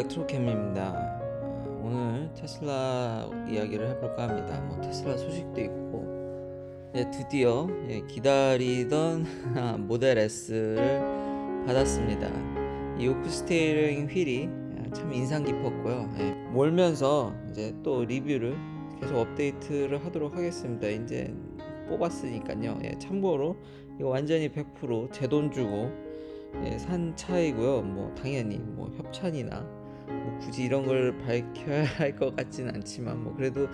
안녕하세요, 트로캠입니다. 오늘 테슬라 이야기를 해볼까 합니다. 테슬라 소식도 있고, 드디어 기다리던 모델 S를 받았습니다. 이 오프 스티어링 휠이 참 인상 깊었고요. 몰면서 이제 또 리뷰를 계속 업데이트를 하도록 하겠습니다. 이제 뽑았으니까요. 참고로 이거 완전히 100% 제 돈 주고 산 차이고요. 당연히 협찬이나 굳이 이런 걸 밝혀야 할 것 같지는 않지만 그래도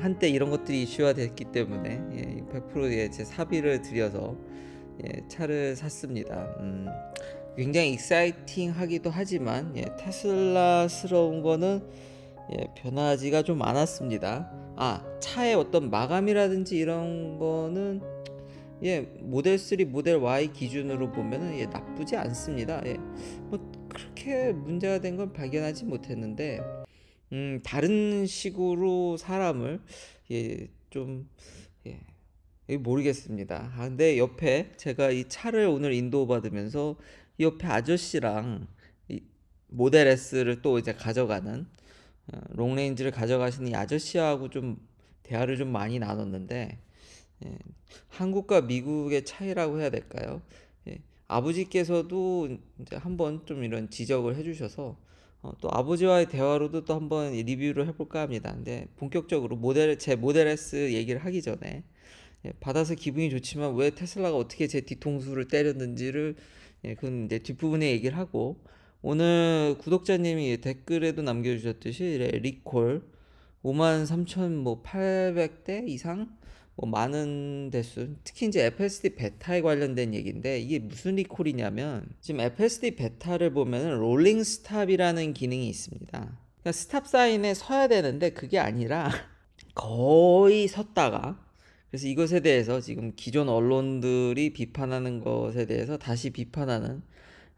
한때 이런 것들이 이슈화 됐기 때문에 100% 제 사비를 들여서 차를 샀습니다. 굉장히 익사이팅 하기도 하지만 테슬라스러운 거는 변화지가 좀 많았습니다. 차의 어떤 마감이라든지 이런 거는 모델 3, 모델 Y 기준으로 보면은 나쁘지 않습니다. 그렇게 문제가 된 건 발견하지 못했는데, 다른 식으로 사람을 좀 모르겠습니다. 근데 옆에 제가 이 차를 오늘 인도 받으면서 이 옆에 아저씨랑 이 모델 S를 또 이제 가져가는 롱레인지를 가져가시는 이 아저씨하고 좀 대화를 좀 많이 나눴는데, 한국과 미국의 차이라고 해야 될까요? 아버지께서도 이제 한번 좀 이런 지적을 해주셔서 또 아버지와의 대화로도 또 한번 리뷰를 해볼까 합니다. 근데 본격적으로 제 모델 S 얘기를 하기 전에 받아서 기분이 좋지만 왜 테슬라가 어떻게 제 뒤통수를 때렸는지를 그건 이제 뒷부분에 얘기를 하고, 오늘 구독자님이 댓글에도 남겨주셨듯이 리콜 53,800대 이상 많은 대수, 특히 이제 FSD 베타에 관련된 얘기인데, 이게 무슨 리콜이냐면 지금 FSD 베타를 보면은 롤링 스탑이라는 기능이 있습니다. 그러니까 스탑 사인에 서야 되는데 그게 아니라 거의 섰다가, 그래서 이것에 대해서 지금 기존 언론들이 비판하는 것에 대해서 다시 비판하는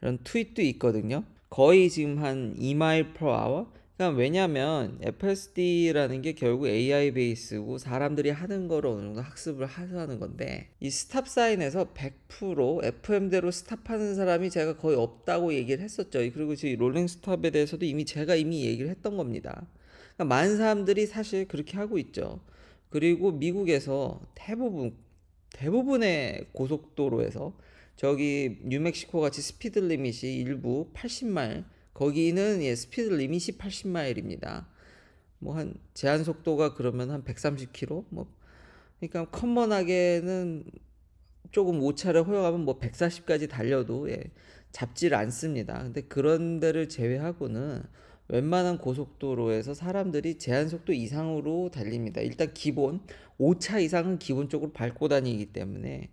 이런 트윗도 있거든요. 거의 지금 한 2마일 per hour. 그러니까 왜냐면 FSD라는 게 결국 AI 베이스고 사람들이 하는 거를 어느 정도 학습을 해서 하는 건데, 이 스탑 사인에서 100% FM대로 스탑하는 사람이 제가 거의 없다고 얘기를 했었죠. 그리고 지금 롤링 스탑에 대해서도 제가 이미 얘기를 했던 겁니다. 그러니까 많은 사람들이 사실 그렇게 하고 있죠. 그리고 미국에서 대부분의 고속도로에서 저기 뉴멕시코 같이 스피드 리밋이 일부 80마일, 거기는 스피드 리밋이 80마일입니다. 한 제한 속도가 그러면 한 130km. 그러니까 커먼하게는 조금 오차를 허용하면 140까지 달려도 잡지를 않습니다. 근데 그런 데를 제외하고는 웬만한 고속도로에서 사람들이 제한 속도 이상으로 달립니다. 일단 기본 5차 이상은 기본적으로 밟고 다니기 때문에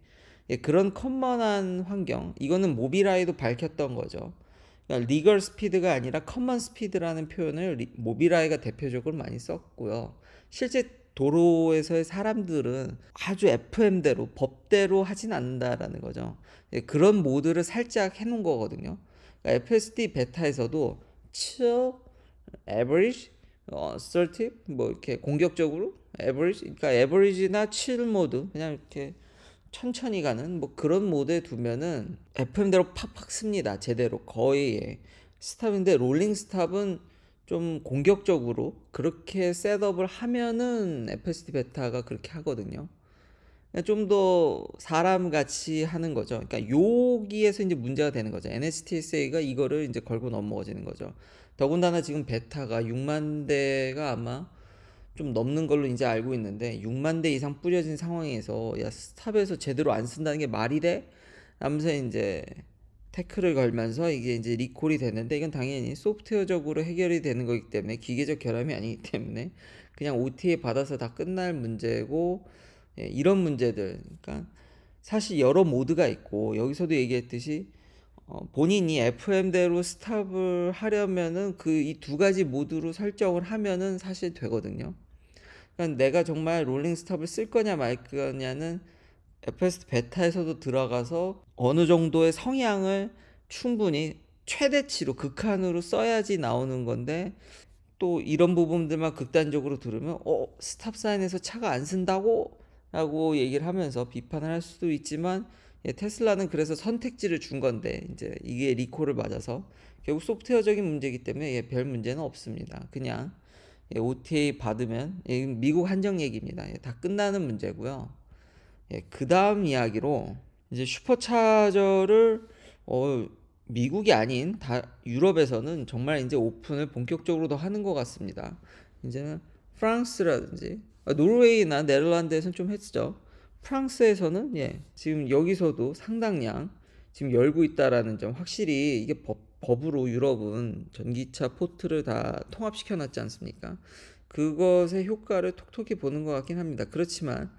그런 커먼한 환경, 이거는 모비라이도 밝혔던 거죠. 그러니까 리걸 스피드가 아니라 커먼 스피드라는 표현을 모비라이가 대표적으로 많이 썼고요. 실제 도로에서의 사람들은 아주 FM대로 법대로 하진 않는다라는 거죠. 그런 모드를 살짝 해놓은 거거든요. 그러니까 FSD 베타에서도 chill, average, 30 이렇게 공격적으로 average, 그러니까 average나 chill 모드, 그냥 이렇게 천천히 가는 그런 모드에 두면은 FM대로 팍팍 씁니다. 제대로 거의 스탑인데, 롤링 스탑은 좀 공격적으로 그렇게 셋업을 하면은 FSD 베타가 그렇게 하거든요. 좀 더 사람같이 하는 거죠. 그러니까 여기에서 이제 문제가 되는 거죠. NHTSA가 이거를 이제 걸고 넘어지는 거죠. 더군다나 지금 베타가 6만 대가 아마 좀 넘는 걸로 이제 알고 있는데, 6만 대 이상 뿌려진 상황에서 스탑에서 제대로 안 쓴다는 게 말이 돼? 하면서 이제 태클을 걸면서 이게 이제 리콜이 됐는데, 이건 당연히 소프트웨어적으로 해결이 되는 거기 때문에, 기계적 결함이 아니기 때문에 그냥 OTA 받아서 다 끝날 문제고, 이런 문제들. 그러니까 사실 여러 모드가 있고, 여기서도 얘기했듯이 본인이 FM대로 스탑을 하려면은 이 두 가지 모드로 설정을 하면은 사실 되거든요. 그러니까 내가 정말 롤링 스탑을 쓸 거냐 말 거냐는 FS 베타에서도 들어가서 어느 정도의 성향을 충분히 최대치로 극한으로 써야지 나오는 건데, 또 이런 부분들만 극단적으로 들으면 스탑 사인에서 차가 안 쓴다고? 라고 얘기를 하면서 비판을 할 수도 있지만, 예, 테슬라는 그래서 선택지를 준 건데 이제 이게 리콜을 맞아서 결국 소프트웨어적인 문제이기 때문에 예, 별 문제는 없습니다. 그냥 예, OTA 받으면 예, 미국 한정 얘기입니다. 예, 다 끝나는 문제고요. 예, 그 다음 이야기로 이제 슈퍼차저를 미국이 아닌 다 유럽에서는 정말 이제 오픈을 본격적으로 더 하는 것 같습니다. 이제는 프랑스라든지 노르웨이나 네덜란드에서는 좀 했죠. 프랑스에서는 예, 지금 여기서도 상당량 지금 열고 있다라는 점 확실히 이게 법으로 유럽은 전기차 포트를 다 통합시켜 놨지 않습니까? 그것의 효과를 톡톡히 보는 것 같긴 합니다. 그렇지만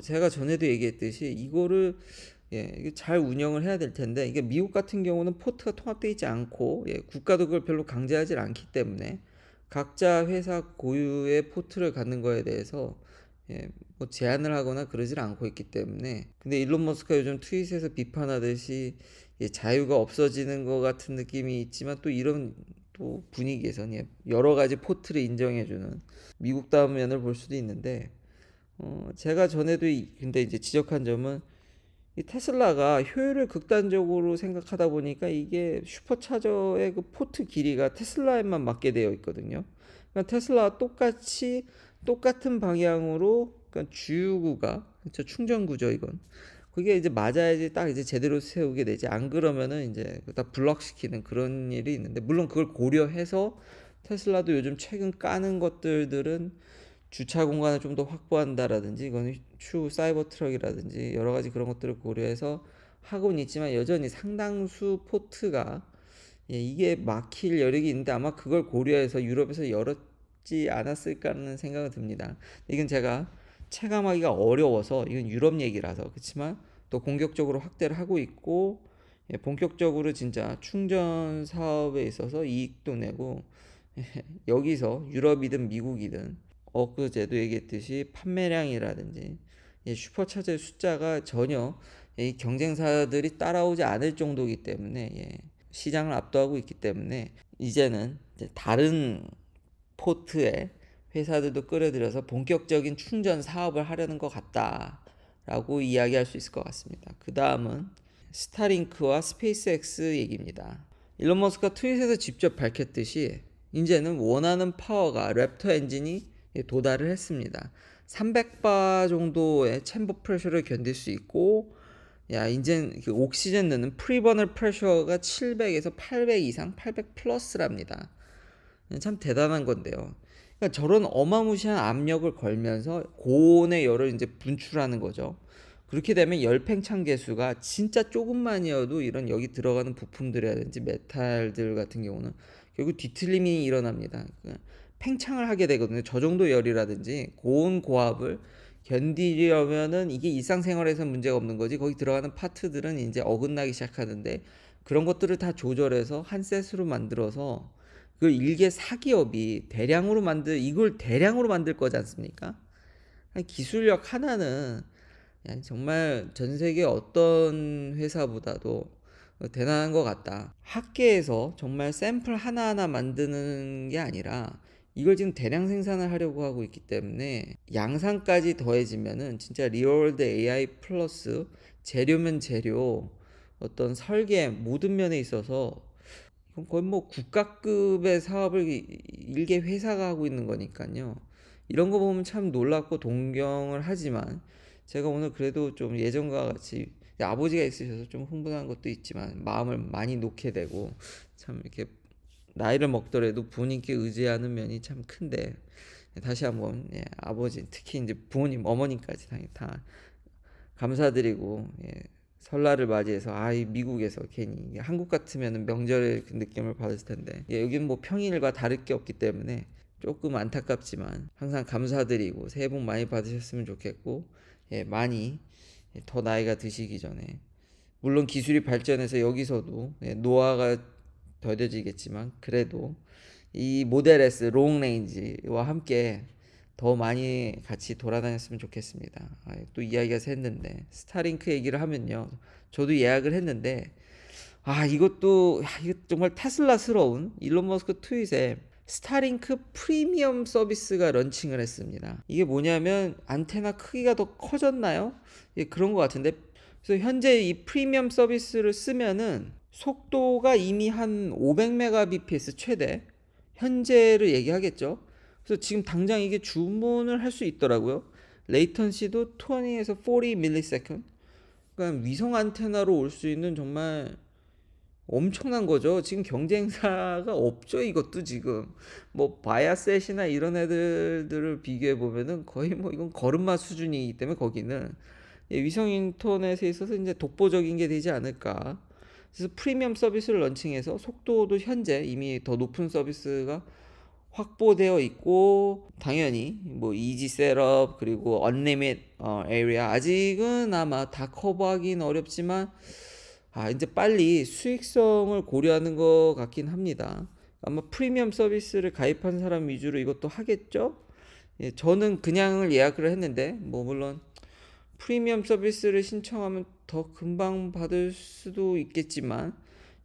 제가 전에도 얘기했듯이 이거를 예, 이게 잘 운영을 해야 될 텐데 이게 미국 같은 경우는 포트가 통합되어 있지 않고 예, 국가도 그걸 별로 강제하지 않기 때문에 각자 회사 고유의 포트를 갖는 거에 대해서 예, 뭐 제한을 하거나 그러질 않고 있기 때문에 근데 일론 머스크가 요즘 트윗에서 비판하듯이 예, 자유가 없어지는 것 같은 느낌이 있지만 또 이런 또 분위기에서는 예, 여러 가지 포트를 인정해주는 미국다운 면을 볼 수도 있는데 제가 전에도 근데 이제 지적한 점은 이 테슬라가 효율을 극단적으로 생각하다 보니까 이게 슈퍼차저의 그 포트 길이가 테슬라에만 맞게 되어 있거든요. 그러니까 테슬라와 똑같은 방향으로 그러니까 주유구가 그렇죠 충전구죠 이건. 그게 이제 맞아야지 딱 이제 제대로 세우게 되지. 안 그러면은 이제 다 블럭시키는 그런 일이 있는데 물론 그걸 고려해서 테슬라도 요즘 최근 까는 것들은 주차 공간을 좀 더 확보한다라든지 이건 추후 사이버 트럭이라든지 여러 가지 그런 것들을 고려해서 하고는 있지만 여전히 상당수 포트가 예, 이게 막힐 여력이 있는데 아마 그걸 고려해서 유럽에서 열었지 않았을까라는 생각이 듭니다. 이건 제가 체감하기가 어려워서 이건 유럽 얘기라서 그렇지만 또 공격적으로 확대를 하고 있고 예, 본격적으로 진짜 충전 사업에 있어서 이익도 내고 여기서 유럽이든 미국이든 엊그제도 얘기했듯이 판매량이라든지 슈퍼차저의 숫자가 전혀 이 경쟁사들이 따라오지 않을 정도이기 때문에 시장을 압도하고 있기 때문에 이제는 이제 다른 포트의 회사들도 끌어들여서 본격적인 충전 사업을 하려는 것 같다라고 이야기할 수 있을 것 같습니다. 그 다음은 스타링크와 스페이스X 얘기입니다. 일론 머스크가 트윗에서 직접 밝혔듯이 이제는 원하는 파워가 랩터 엔진이 도달을 했습니다. 300바 정도의 챔버 프레셔를 견딜 수 있고 야 이제 그 옥시전 넣는 프리버널 프레셔가 700에서 800 이상 800 플러스랍니다. 참 대단한 건데요. 그러니까 저런 어마무시한 압력을 걸면서 고온의 열을 이제 분출하는 거죠. 그렇게 되면 열 팽창 개수가 진짜 조금만이어도 이런 여기 들어가는 부품들이라든지 메탈들 같은 경우는 결국 뒤틀림이 일어납니다. 팽창을 하게 되거든요. 저 정도 열이라든지 고온 고압을 견디려면은 이게 일상생활에서 문제가 없는 거지. 거기 들어가는 파트들은 이제 어긋나기 시작하는데 그런 것들을 다 조절해서 한 셋으로 만들어서 그 일개 사기업이 이걸 대량으로 만들 거지 않습니까? 기술력 하나는 정말 전 세계 어떤 회사보다도 대단한 것 같다. 학계에서 정말 샘플 하나하나 만드는 게 아니라 이걸 지금 대량 생산을 하려고 하고 있기 때문에 양산까지 더해지면은 진짜 리얼월드 AI 플러스 재료면 재료 어떤 설계 모든 면에 있어서 이건 거의 뭐 국가급의 사업을 일개 회사가 하고 있는 거니까요. 이런 거 보면 참 놀랍고 동경을 하지만 제가 오늘 그래도 좀 예전과 같이 아버지가 있으셔서 좀 흥분한 것도 있지만 마음을 많이 놓게 되고 참 이렇게 나이를 먹더라도 부모님께 의지하는 면이 참 큰데 다시 한번 아버지 특히 이제 부모님 어머님까지 다 감사드리고 설날을 맞이해서 이 미국에서 괜히 한국 같으면 명절의 그 느낌을 받았을 텐데 여기는 뭐 평일과 다를 게 없기 때문에 조금 안타깝지만 항상 감사드리고 새해 복 많이 받으셨으면 좋겠고 많이 더 나이가 드시기 전에 물론 기술이 발전해서 여기서도 노화가 더뎌지겠지만 그래도 이 모델 S 롱레인지와 함께 더 많이 같이 돌아다녔으면 좋겠습니다. 또 이야기가 샜는데 스타링크 얘기를 하면요. 저도 예약을 했는데 이것도 이거 정말 테슬라스러운 일론 머스크 트윗에 스타링크 프리미엄 서비스가 런칭을 했습니다. 이게 뭐냐면 안테나 크기가 더 커졌나요? 그런 것 같은데 그래서 현재 이 프리미엄 서비스를 쓰면은 속도가 이미 한 500mbps 최대 현재를 얘기하겠죠. 그래서 지금 당장 이게 주문을 할 수 있더라고요. 레이턴시도 20에서 40ms. 그러니까 위성 안테나로 올 수 있는 정말 엄청난 거죠. 지금 경쟁사가 없죠. 이것도 지금 뭐 바야셋이나 이런 애들을 비교해 보면은 거의 뭐 이건 걸음마 수준이기 때문에 거기는 위성 인터넷에 있어서 이제 독보적인 게 되지 않을까. 그래서 프리미엄 서비스를 런칭해서 속도도 현재 이미 더 높은 서비스가 확보되어 있고, 당연히 뭐 이지 셋업 그리고 언리밋 에리아 아직은 아마 다 커버하기는 어렵지만 이제 빨리 수익성을 고려하는 것 같긴 합니다. 아마 프리미엄 서비스를 가입한 사람 위주로 이것도 하겠죠? 예, 저는 그냥을 예약을 했는데 뭐 물론 프리미엄 서비스를 신청하면 더 금방 받을 수도 있겠지만,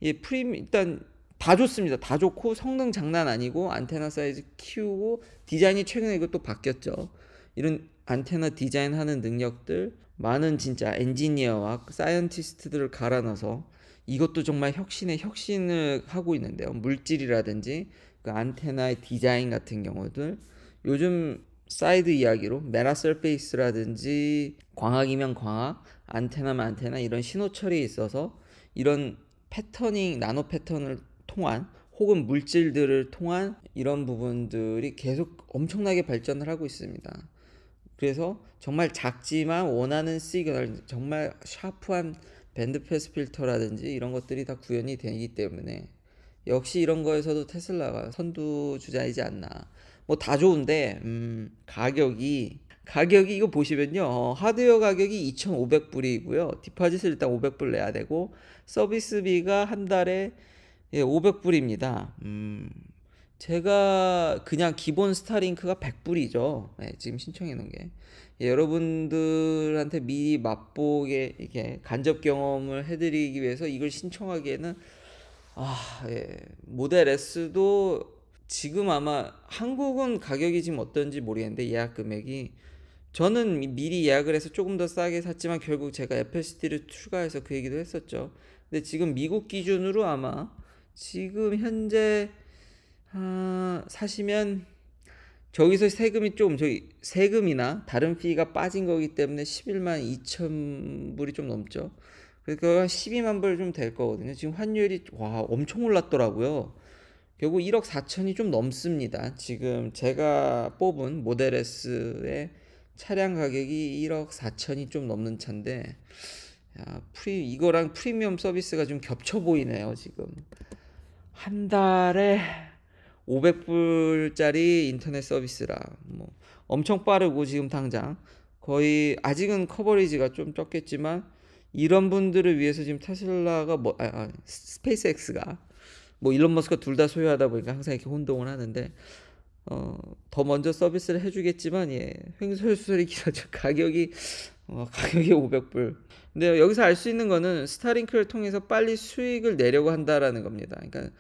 예, 일단 다 좋습니다. 다 좋고 성능 장난 아니고 안테나 사이즈 키우고 디자인이 최근에 이것도 바뀌었죠. 이런 안테나 디자인하는 능력들 많은 진짜 엔지니어와 사이언티스트들을 갈아 넣어서 이것도 정말 혁신의 혁신을 하고 있는데요. 물질이라든지 그 안테나의 디자인 같은 경우들 요즘 사이드 이야기로 메라 서페이스라든지 광학이면 광학, 안테나면 안테나 이런 신호 처리에 있어서 이런 패터닝, 나노 패턴을 통한 혹은 물질들을 통한 이런 부분들이 계속 엄청나게 발전을 하고 있습니다. 그래서 정말 작지만 원하는 시그널, 정말 샤프한 밴드 패스 필터라든지 이런 것들이 다 구현이 되기 때문에 역시 이런 거에서도 테슬라가 선두주자이지 않나. 뭐 다 좋은데 가격이 이거 보시면요, 하드웨어 가격이 2,500불이고요 디파짓을 일단 500불 내야 되고 서비스비가 한 달에 500불입니다. 제가 그냥 기본 스타링크가 100불이죠. 지금 신청해 놓은 게. 여러분들한테 미리 맛보게 이렇게 간접 경험을 해드리기 위해서 이걸 신청하기에는 모델 S도 지금 아마 한국은 가격이 지금 어떤지 모르겠는데 예약 금액이, 저는 미리 예약을 해서 조금 더 싸게 샀지만 결국 제가 FSD를 추가해서 그 얘기도 했었죠. 근데 지금 미국 기준으로 아마 지금 현재 사시면 저기서 세금이 좀 저기 세금이나 다른 피가 빠진 거기 때문에 11만 2천 불이 좀 넘죠. 그러니까 12만 불 좀 될 거거든요. 지금 환율이 엄청 올랐더라고요. 결국 1억 4천이 좀 넘습니다. 지금 제가 뽑은 모델 S의 차량 가격이 1억 4천이 좀 넘는 차인데, 이거랑 프리미엄 서비스가 좀 겹쳐 보이네요. 지금 한 달에 500불짜리 인터넷 서비스라 뭐 엄청 빠르고 지금 당장 거의 아직은 커버리지가 좀 적겠지만 이런 분들을 위해서 지금 테슬라가 스페이스X가 뭐 일론 머스크가 둘 다 소유하다 보니까 항상 이렇게 혼동을 하는데 더 먼저 서비스를 해주겠지만 횡설수설이 길어져. 가격이 500불. 근데 여기서 알 수 있는 거는 스타링크를 통해서 빨리 수익을 내려고 한다라는 겁니다. 그러니까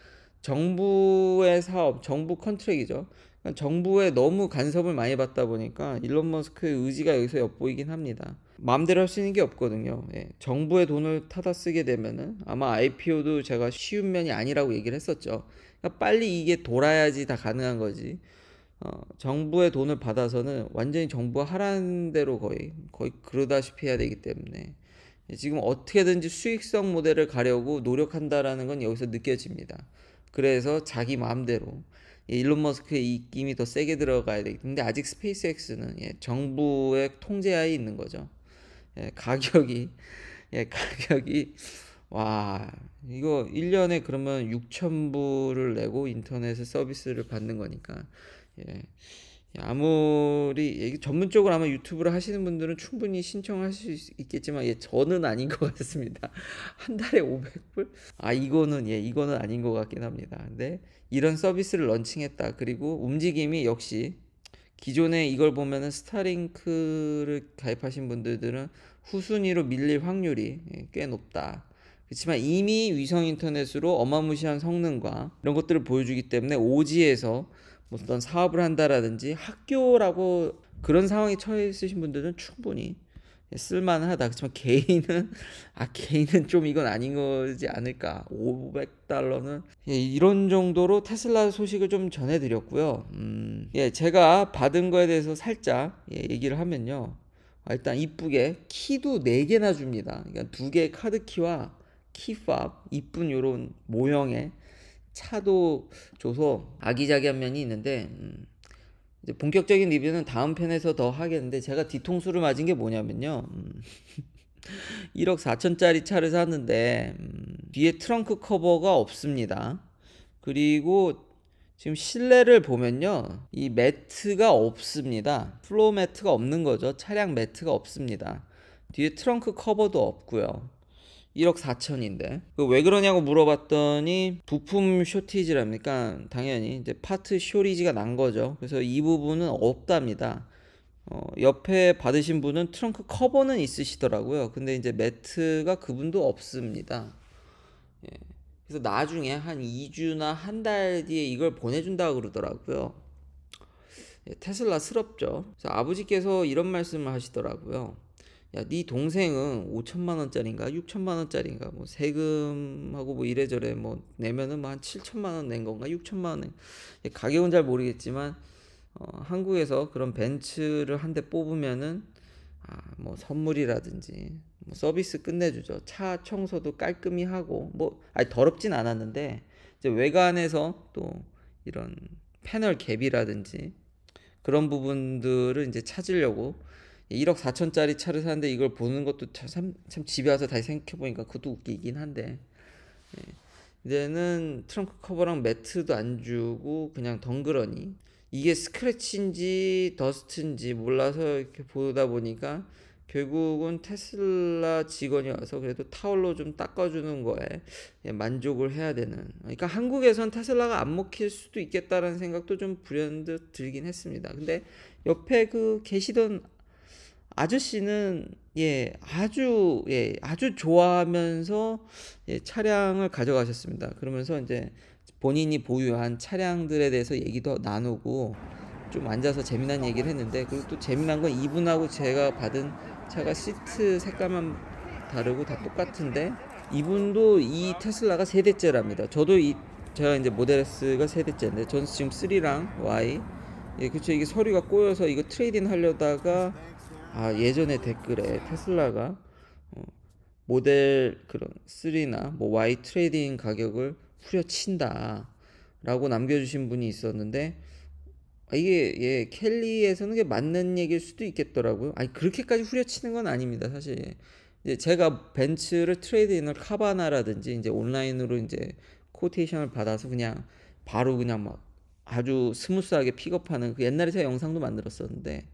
정부의 사업, 정부 컨트랙이죠. 그러니까 정부에 너무 간섭을 많이 받다 보니까 일론 머스크의 의지가 여기서 엿보이긴 합니다. 마음대로 할 수 있는 게 없거든요. 정부의 돈을 타다 쓰게 되면은 아마 IPO도 제가 쉬운 면이 아니라고 얘기를 했었죠. 그러니까 빨리 이게 돌아야지 다 가능한 거지. 정부의 돈을 받아서는 완전히 정부가 하라는 대로 거의 그러다시피 해야 되기 때문에 지금 어떻게든지 수익성 모델을 가려고 노력한다라는 건 여기서 느껴집니다. 그래서 자기 마음대로 일론 머스크의 입김이 더 세게 들어가야 되기 때문에, 아직 스페이스X는 정부의 통제하에 있는 거죠. 가격이 이거 1년에 그러면 6,000불을 내고 인터넷에 서비스를 받는 거니까 아무리 전문적으로 아마 유튜브를 하시는 분들은 충분히 신청하실 수 있겠지만 저는 아닌 것 같습니다. 한 달에 500불? 이거는 아닌 것 같긴 합니다. 근데 이런 서비스를 런칭했다. 그리고 움직임이 역시 기존에 이걸 보면은 스타링크를 가입하신 분들은 후순위로 밀릴 확률이 꽤 높다. 그렇지만 이미 위성 인터넷으로 어마무시한 성능과 이런 것들을 보여주기 때문에 오지에서 어떤 사업을 한다라든지 학교라고 그런 상황에 처해 있으신 분들은 충분히 쓸만하다. 그렇지만 개인은 좀 이건 아닌 거지 않을까. $500는 이런 정도로 테슬라 소식을 좀 전해드렸고요. 제가 받은 거에 대해서 살짝 얘기를 하면요. 일단 이쁘게 키도 4개나 줍니다. 그러니까 2개의 카드 키와 키팝 이쁜 요런 모형의 차도 줘서 아기자기한 면이 있는데 이제 본격적인 리뷰는 다음 편에서 더 하겠는데, 제가 뒤통수를 맞은 게 뭐냐면요. 1억 4천짜리 차를 샀는데 뒤에 트렁크 커버가 없습니다. 그리고 지금 실내를 보면요, 이 매트가 없습니다. 플로어 매트가 없는 거죠. 차량 매트가 없습니다. 뒤에 트렁크 커버도 없고요. 1억 4천인데 왜 그러냐고 물어봤더니 부품 쇼티지랍니까. 당연히 이제 파트 쇼리지가 난 거죠. 그래서 이 부분은 없답니다. 옆에 받으신 분은 트렁크 커버는 있으시더라고요. 근데 이제 매트가 그분도 없습니다. 예. 그래서 나중에 한 2주나 한 달 뒤에 이걸 보내준다고 그러더라고요. 테슬라스럽죠. 그래서 아버지께서 이런 말씀을 하시더라고요. 야, 네 동생은 5천만 원짜리인가 6천만 원짜리인가 뭐 세금하고 뭐 이래저래 뭐 내면은 뭐 한 7천만 원 낸 건가 6천만 원. 가격은 잘 모르겠지만 한국에서 그런 벤츠를 한 대 뽑으면은 뭐 선물이라든지 뭐 서비스 끝내주죠. 차 청소도 깔끔히 하고 뭐 더럽진 않았는데 이제 외관에서 또 이런 패널 갭이라든지 그런 부분들을 이제 찾으려고 1억 4천짜리 차를 사는데 이걸 보는 것도 참 집에 와서 다시 생각해보니까 그것도 웃기긴 한데, 이제는 트렁크 커버랑 매트도 안 주고 그냥 덩그러니 이게 스크래치인지 더스트인지 몰라서 이렇게 보다 보니까 결국은 테슬라 직원이 와서 그래도 타월로 좀 닦아주는 거에 만족을 해야 되는. 그러니까 한국에선 테슬라가 안 먹힐 수도 있겠다라는 생각도 좀 불현듯 들긴 했습니다. 근데 옆에 그 계시던 아저씨는 아주 좋아하면서 차량을 가져가셨습니다. 그러면서 이제 본인이 보유한 차량들에 대해서 얘기도 나누고 좀 앉아서 재미난 얘기를 했는데, 그리고 또 재미난 건 이분하고 제가 받은 차가 시트 색깔만 다르고 다 똑같은데 이분도 이 테슬라가 세대째랍니다. 제가 이제 모델 S가 세대째인데 전 지금 3랑 Y. 그쵸. 이게 서류가 꼬여서 이거 트레이딩 하려다가 예전에 댓글에 테슬라가 모델 그런 3나 뭐 Y 트레이딩 가격을 후려친다 라고 남겨주신 분이 있었는데, 이게 켈리에서는 그게 맞는 얘기일 수도 있겠더라고요. 그렇게까지 후려치는 건 아닙니다. 사실 이제 제가 벤츠를 트레이드인을 카바나라든지 이제 온라인으로 이제 코테이션을 받아서 그냥 바로 그냥 막 아주 스무스하게 픽업하는 그 옛날에 제가 영상도 만들었었는데,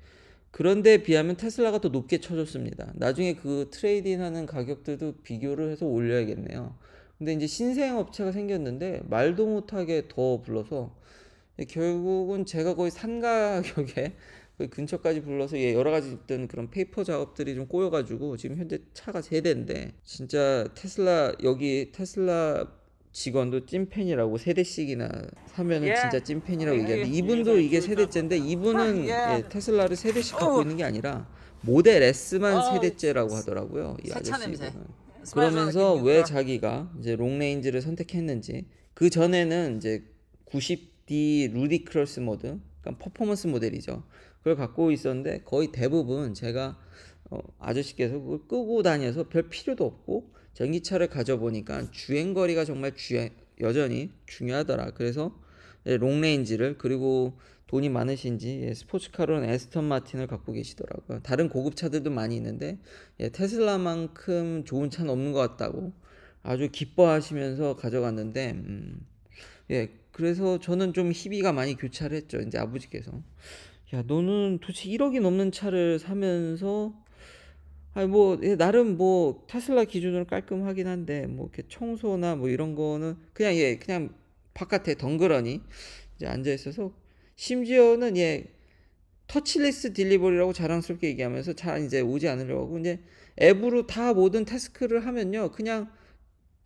그런데 비하면 테슬라가 더 높게 쳐줬습니다. 나중에 그 트레이딩 하는 가격들도 비교를 해서 올려야겠네요. 근데 이제 신생 업체가 생겼는데 말도 못하게 더 불러서 결국은 제가 거의 산 가격에 거의 근처까지 불러서 여러 가지 있던 그런 페이퍼 작업들이 좀 꼬여가지고 지금 현재 차가 3대인데, 진짜 여기 테슬라 직원도 찐팬이라고 3대씩이나 사면은 진짜 찐팬이라고 얘기하는데, 이분도 이게 3대째인데 이분은 테슬라를 3대씩 갖고 있는 게 아니라 모델 S만 3대째라고 하더라고요, 이 아저씨는. 그러면서 왜 자기가 이제 롱레인지를 선택했는지, 그 전에는 이제 90D 루디크러스 모드, 그러니까 퍼포먼스 모델이죠, 그걸 갖고 있었는데 거의 대부분 제가 아저씨께서 그걸 끄고 다녀서 별 필요도 없고 전기차를 가져보니까 주행거리가 정말 여전히 중요하더라. 그래서 롱레인지를, 그리고 돈이 많으신지 스포츠카로는 에스턴 마틴을 갖고 계시더라고요. 다른 고급차들도 많이 있는데 테슬라만큼 좋은 차는 없는 것 같다고 아주 기뻐하시면서 가져갔는데, 그래서 저는 좀 희비가 많이 교차를 했죠. 이제 아버지께서 야, 너는 도대체 1억이 넘는 차를 사면서 나름 뭐 테슬라 기준으로 깔끔하긴 한데 뭐 이렇게 청소나 뭐 이런 거는 그냥 바깥에 덩그러니 이제 앉아 있어서, 심지어는 터치리스 딜리버리라고 자랑스럽게 얘기하면서 잘 이제 오지 않으려고 하고, 이제 앱으로 다 모든 태스크를 하면요 그냥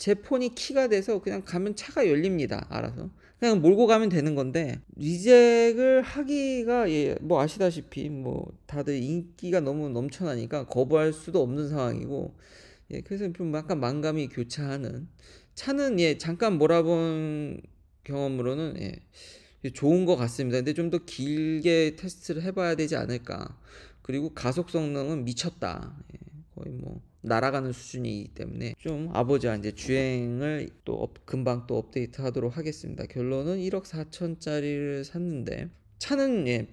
제 폰이 키가 돼서 그냥 가면 차가 열립니다. 알아서. 그냥 몰고 가면 되는 건데 리젝을 하기가 뭐 아시다시피 뭐 다들 인기가 너무 넘쳐나니까 거부할 수도 없는 상황이고 그래서 좀 약간 만감이 교차하는 차는 잠깐 몰아본 경험으로는 좋은 것 같습니다. 근데 좀 더 길게 테스트를 해봐야 되지 않을까. 그리고 가속 성능은 미쳤다. 거의 뭐 날아가는 수준이기 때문에 좀 아버지와 이제 주행을 또 금방 또 업데이트 하도록 하겠습니다. 결론은 1억 4천짜리를 샀는데 차는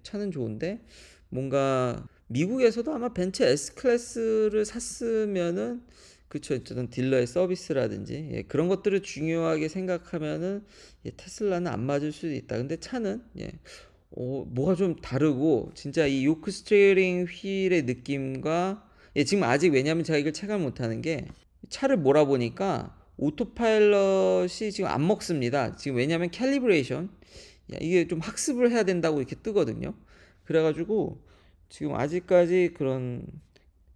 차는 좋은데 뭔가 미국에서도 아마 벤츠 S 클래스를 샀으면은 그쵸, 어쨌든 딜러의 서비스라든지 그런 것들을 중요하게 생각하면은 테슬라는 안 맞을 수도 있다. 근데 차는 뭐가 좀 다르고 진짜 이 요크 스티어링 휠의 느낌과 지금 아직 왜냐면 제가 이걸 체감 못하는 게 차를 몰아보니까 오토파일럿이 지금 안 먹습니다. 지금 왜냐면 캘리브레이션 이게 좀 학습을 해야 된다고 이렇게 뜨거든요. 그래가지고 지금 아직까지 그런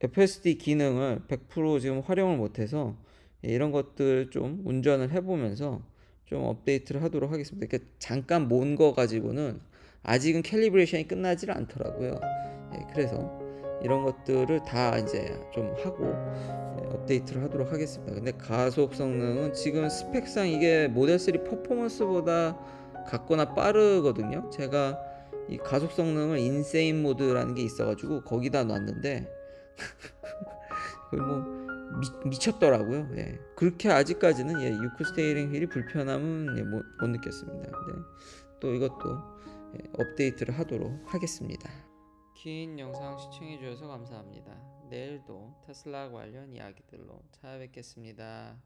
FSD 기능을 100% 지금 활용을 못해서 이런 것들 좀 운전을 해보면서 좀 업데이트를 하도록 하겠습니다. 그러니까 잠깐 모은 거 가지고는 아직은 캘리브레이션이 끝나질 않더라고요. 그래서 이런 것들을 다 이제 좀 하고 업데이트를 하도록 하겠습니다. 근데 가속 성능은 지금 스펙상 이게 모델 3 퍼포먼스보다 같거나 빠르거든요. 제가 이 가속 성능을 인세인 모드라는 게 있어가지고 거기다 놨는데 거의 뭐 미쳤더라고요. 그렇게 아직까지는 유크 스티어링 휠이 불편함은 못 느꼈습니다. 근데 또 이것도 업데이트를 하도록 하겠습니다. 긴 영상 시청해 주셔서 감사합니다. 내일도 테슬라 관련 이야기들로 찾아뵙겠습니다.